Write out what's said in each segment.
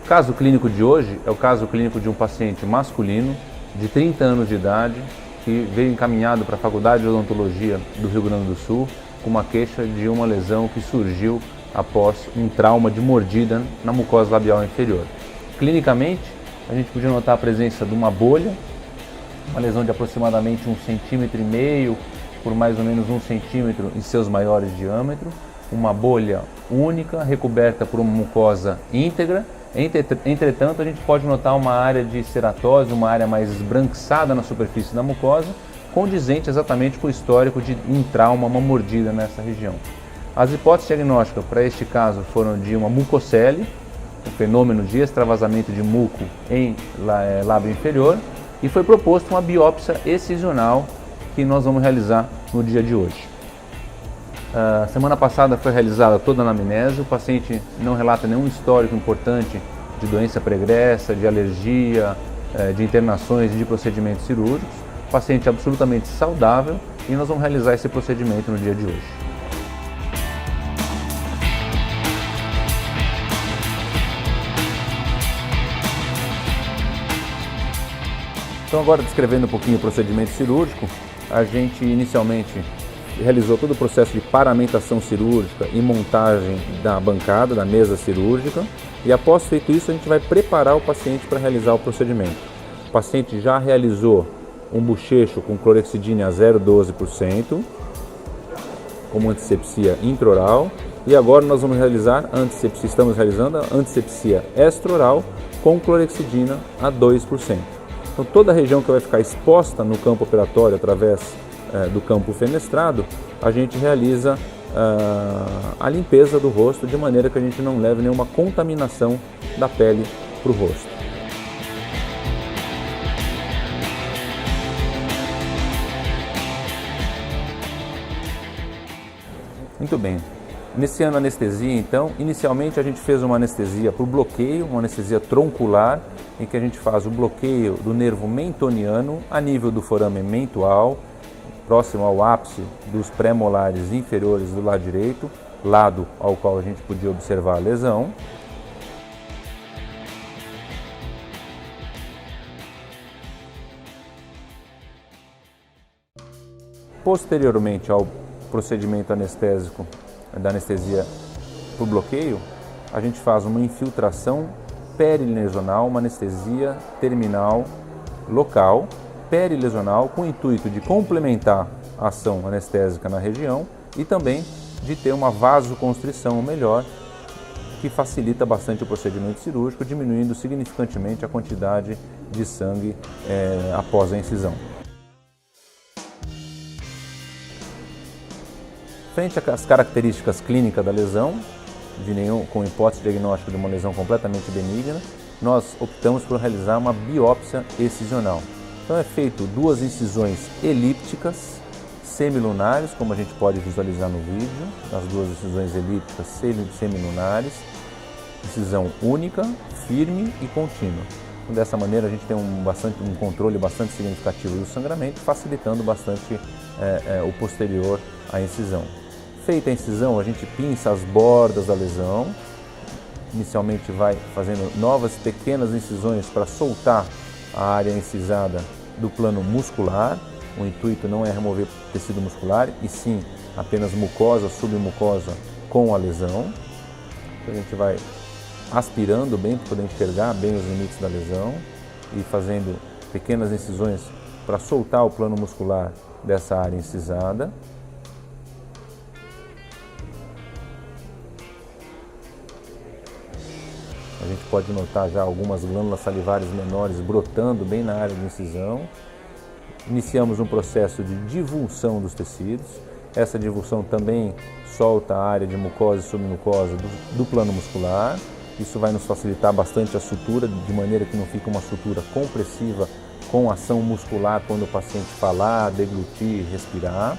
O caso clínico de hoje é o caso clínico de um paciente masculino de 30 anos de idade que veio encaminhado para a Faculdade de Odontologia do Rio Grande do Sul com uma queixa de uma lesão que surgiu após um trauma de mordida na mucosa labial inferior. Clinicamente, a gente podia notar a presença de uma bolha, uma lesão de aproximadamente 1,5 cm por mais ou menos 1 cm em seus maiores diâmetros, uma bolha única recoberta por uma mucosa íntegra. Entretanto, a gente pode notar uma área de ceratose, uma área mais esbranquiçada na superfície da mucosa, condizente exatamente com o histórico de um trauma, uma mordida nessa região. As hipóteses diagnósticas para este caso foram de uma mucocele, um fenômeno de extravasamento de muco em lábio inferior, e foi proposto uma biópsia excisional que nós vamos realizar no dia de hoje. Semana passada foi realizada toda a anamnese, o paciente não relata nenhum histórico importante de doença pregressa, de alergia, de internações e de procedimentos cirúrgicos. O paciente absolutamente saudável e nós vamos realizar esse procedimento no dia de hoje. Então agora descrevendo um pouquinho o procedimento cirúrgico, a gente inicialmente realizou todo o processo de paramentação cirúrgica e montagem da bancada, da mesa cirúrgica, e após feito isso a gente vai preparar o paciente para realizar o procedimento. O paciente já realizou um bochecho com clorexidina a 0,12% como antisepsia intraoral, e agora nós vamos realizar estamos realizando a antisepsia extraoral com clorexidina a 2%. Então toda a região que vai ficar exposta no campo operatório através do campo fenestrado, a gente realiza a limpeza do rosto de maneira que a gente não leve nenhuma contaminação da pele para o rosto. Muito bem. Iniciando a anestesia, então, inicialmente a gente fez uma anestesia para o bloqueio, uma anestesia troncular, em que a gente faz o bloqueio do nervo mentoniano a nível do forame mentual, próximo ao ápice dos pré-molares inferiores do lado direito, lado ao qual a gente podia observar a lesão. Posteriormente ao procedimento anestésico, da anestesia para o bloqueio, a gente faz uma infiltração perilesional, uma anestesia terminal local, perilesional, com o intuito de complementar a ação anestésica na região e também de ter uma vasoconstrição melhor, que facilita bastante o procedimento cirúrgico, diminuindo significantemente a quantidade de sangue após a incisão. Frente às características clínicas da lesão, com hipótese diagnóstica de uma lesão completamente benigna, nós optamos por realizar uma biópsia excisional. Então é feito 2 incisões elípticas semilunares, como a gente pode visualizar no vídeo, as 2 incisões elípticas semilunares, incisão única, firme e contínua. Então, dessa maneira a gente tem um controle bastante significativo do sangramento, facilitando bastante o posterior à incisão. Feita a incisão, a gente pinça as bordas da lesão, inicialmente vai fazendo novas pequenas incisões para soltar a área incisada do plano muscular. O intuito não é remover tecido muscular, e sim apenas mucosa, submucosa com a lesão. Então, a gente vai aspirando bem para poder enxergar bem os limites da lesão e fazendo pequenas incisões para soltar o plano muscular dessa área incisada. A gente pode notar já algumas glândulas salivares menores brotando bem na área de incisão. Iniciamos um processo de divulsão dos tecidos. Essa divulsão também solta a área de mucosa e submucosa do plano muscular. Isso vai nos facilitar bastante a sutura, de maneira que não fica uma sutura compressiva com ação muscular quando o paciente falar, deglutir, respirar.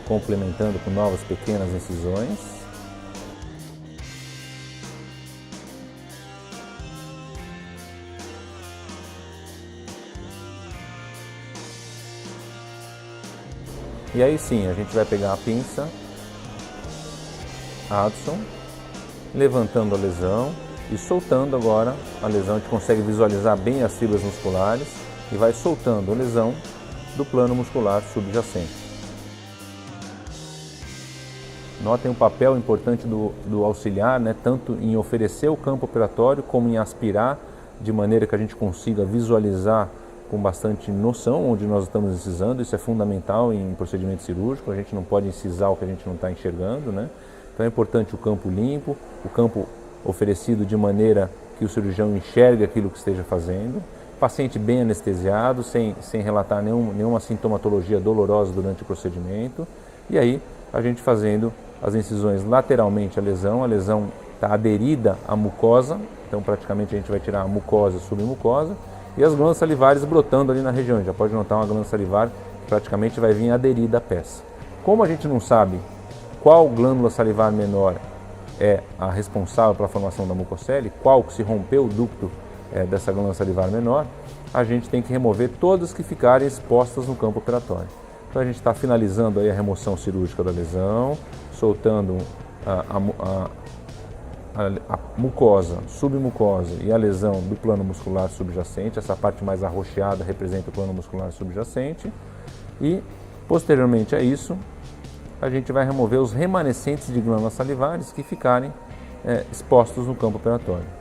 Complementando com novas pequenas incisões. E aí sim, a gente vai pegar a pinça Adson, levantando a lesão e soltando agora a lesão. A gente consegue visualizar bem as fibras musculares e vai soltando a lesão do plano muscular subjacente. Notem o papel importante do auxiliar, né, tanto em oferecer o campo operatório como em aspirar, de maneira que a gente consiga visualizar com bastante noção onde nós estamos incisando. Isso é fundamental em procedimento cirúrgico, a gente não pode incisar o que a gente não está enxergando, né? Então é importante o campo limpo, o campo oferecido de maneira que o cirurgião enxergue aquilo que esteja fazendo, paciente bem anestesiado, sem relatar nenhuma sintomatologia dolorosa durante o procedimento, e aí a gente fazendo as incisões lateralmente à lesão. A lesão está aderida à mucosa, então praticamente a gente vai tirar a mucosa e submucosa, e as glândulas salivares brotando ali na região. Já pode notar uma glândula salivar que praticamente vai vir aderida à peça. Como a gente não sabe qual glândula salivar menor é a responsável pela formação da mucocele, qual que se rompeu o ducto dessa glândula salivar menor, a gente tem que remover todas que ficarem expostas no campo operatório. Então a gente está finalizando aí a remoção cirúrgica da lesão, soltando a mucosa, submucosa e a lesão do plano muscular subjacente. Essa parte mais arroxeada representa o plano muscular subjacente. E posteriormente a isso, a gente vai remover os remanescentes de glândulas salivares que ficarem expostos no campo operatório.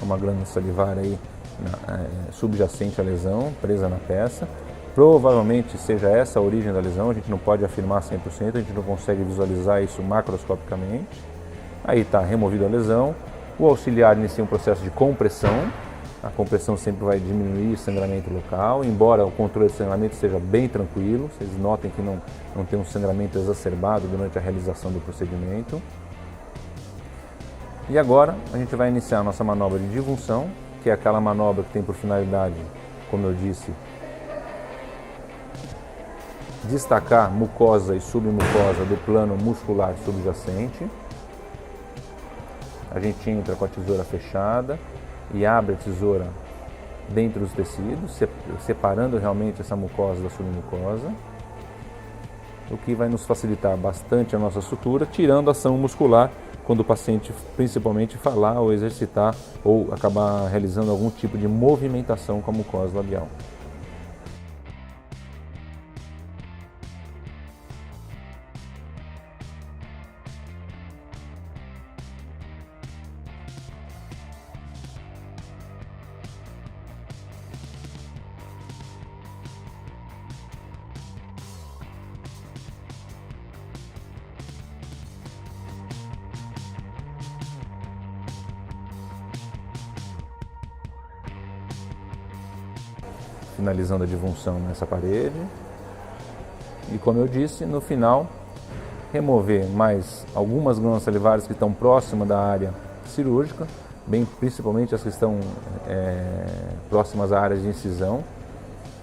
Uma glândula salivar aí subjacente à lesão, presa na peça. Provavelmente seja essa a origem da lesão, a gente não pode afirmar 100%, a gente não consegue visualizar isso macroscopicamente. Aí está removida a lesão, o auxiliar inicia um processo de compressão. A compressão sempre vai diminuir o sangramento local, embora o controle de sangramento seja bem tranquilo. Vocês notem que não tem um sangramento exacerbado durante a realização do procedimento. E agora a gente vai iniciar a nossa manobra de divunção, que é aquela manobra que tem por finalidade, como eu disse, destacar mucosa e submucosa do plano muscular subjacente. A gente entra com a tesoura fechada e abre a tesoura dentro dos tecidos, separando realmente essa mucosa da submucosa, o que vai nos facilitar bastante a nossa sutura, tirando a ação muscular quando o paciente principalmente falar ou exercitar ou acabar realizando algum tipo de movimentação com a mucosa labial. Finalizando a divunção nessa parede. E como eu disse, no final, remover mais algumas glândulas salivares que estão próximas da área cirúrgica, principalmente as que estão próximas à área de incisão,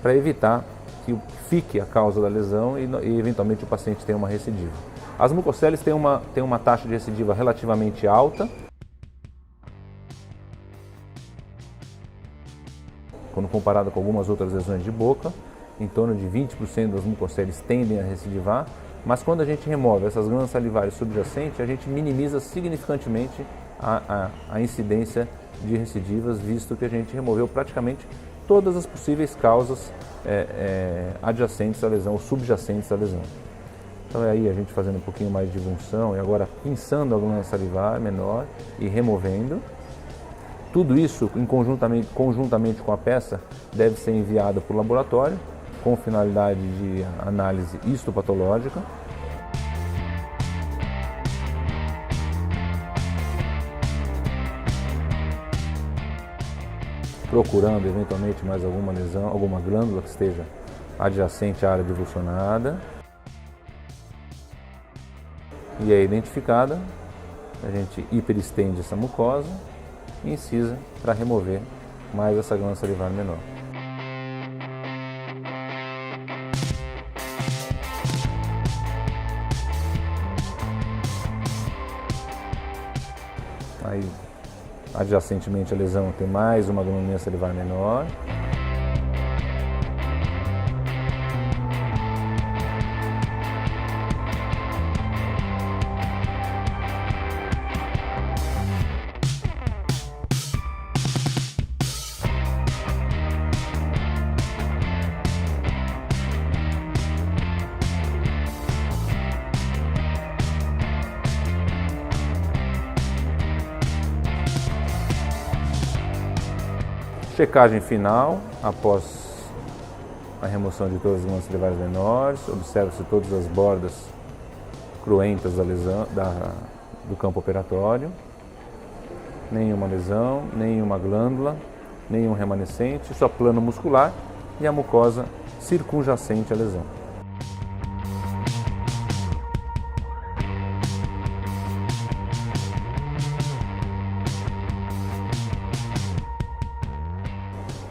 para evitar que fique a causa da lesão e eventualmente o paciente tenha uma recidiva. As mucoceles têm uma taxa de recidiva relativamente alta, quando comparado com algumas outras lesões de boca. Em torno de 20% das mucoceles tendem a recidivar, mas quando a gente remove essas glândulas salivares subjacentes, a gente minimiza significantemente a incidência de recidivas, visto que a gente removeu praticamente todas as possíveis causas adjacentes à lesão ou subjacentes à lesão. Então é aí a gente fazendo um pouquinho mais de divunção e agora pinçando a glândula salivar menor e removendo. Tudo isso, conjuntamente com a peça, deve ser enviado para o laboratório com finalidade de análise histopatológica. Procurando eventualmente mais alguma lesão, alguma glândula que esteja adjacente à área divulsionada. E é identificada, a gente hiperestende essa mucosa e incisa para remover mais essa glândula salivar menor. Aí, adjacentemente à lesão, tem mais uma glândula salivar menor. Checagem final, após a remoção de todas as glândulas salivares menores, observa-se todas as bordas cruentas da lesão, do campo operatório, nenhuma lesão, nenhuma glândula, nenhum remanescente, só plano muscular e a mucosa circunjacente à lesão.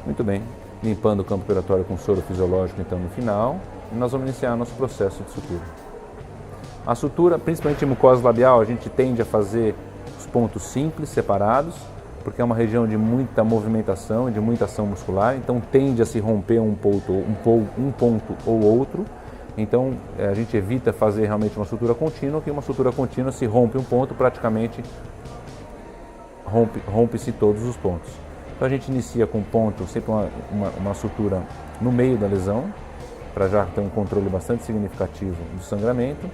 Muito bem, limpando o campo operatório com soro fisiológico então no final, e nós vamos iniciar nosso processo de sutura. A sutura, principalmente em mucosa labial, a gente tende a fazer os pontos simples, separados, porque é uma região de muita movimentação, de muita ação muscular, então tende a se romper um ponto ou outro, então a gente evita fazer realmente uma sutura contínua, que uma sutura contínua se rompe um ponto, praticamente rompe-se todos os pontos. Então a gente inicia com ponto, sempre uma sutura no meio da lesão, para já ter um controle bastante significativo do sangramento,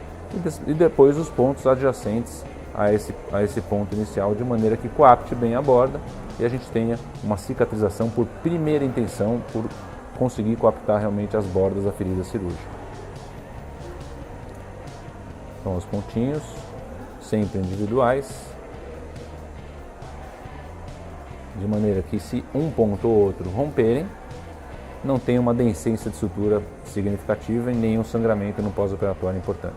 e depois os pontos adjacentes a esse ponto inicial, de maneira que coapte bem a borda e a gente tenha uma cicatrização por primeira intenção, por conseguir coaptar realmente as bordas da ferida cirúrgica. Então os pontinhos, sempre individuais, de maneira que se um ponto ou outro romperem, não tem uma deiscência de sutura significativa e nenhum sangramento no pós-operatório importante.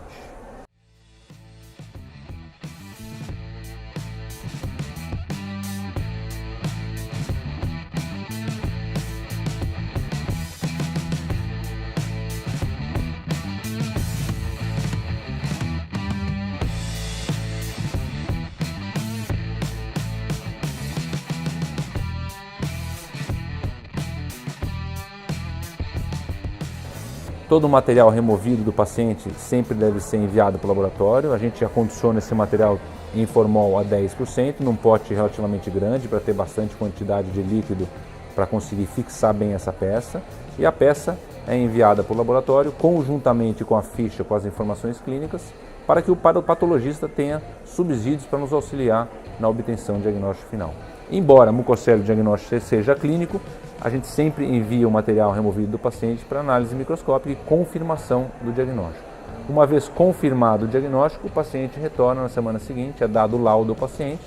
Todo o material removido do paciente sempre deve ser enviado para o laboratório. A gente acondiciona esse material em formol a 10%, num pote relativamente grande, para ter bastante quantidade de líquido para conseguir fixar bem essa peça. E a peça é enviada para o laboratório conjuntamente com a ficha com as informações clínicas, para que o patologista tenha subsídios para nos auxiliar na obtenção do diagnóstico final. Embora a mucocélula diagnóstico seja clínico, a gente sempre envia o material removido do paciente para análise microscópica e confirmação do diagnóstico. Uma vez confirmado o diagnóstico, o paciente retorna na semana seguinte, é dado o laudo ao paciente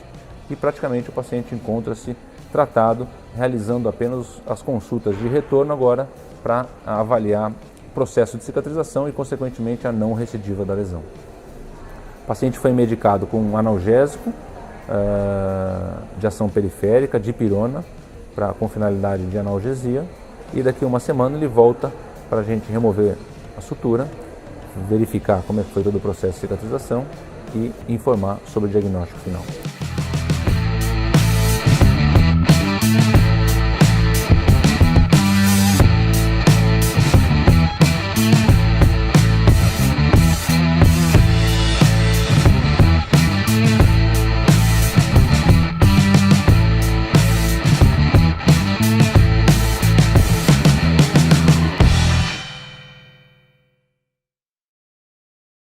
e praticamente o paciente encontra-se tratado, realizando apenas as consultas de retorno agora para avaliar o processo de cicatrização e, consequentemente, a não recidiva da lesão. O paciente foi medicado com um analgésico de ação periférica, dipirona, com finalidade de analgesia, e daqui a uma semana ele volta para a gente remover a sutura, verificar como é que foi todo o processo de cicatrização e informar sobre o diagnóstico final.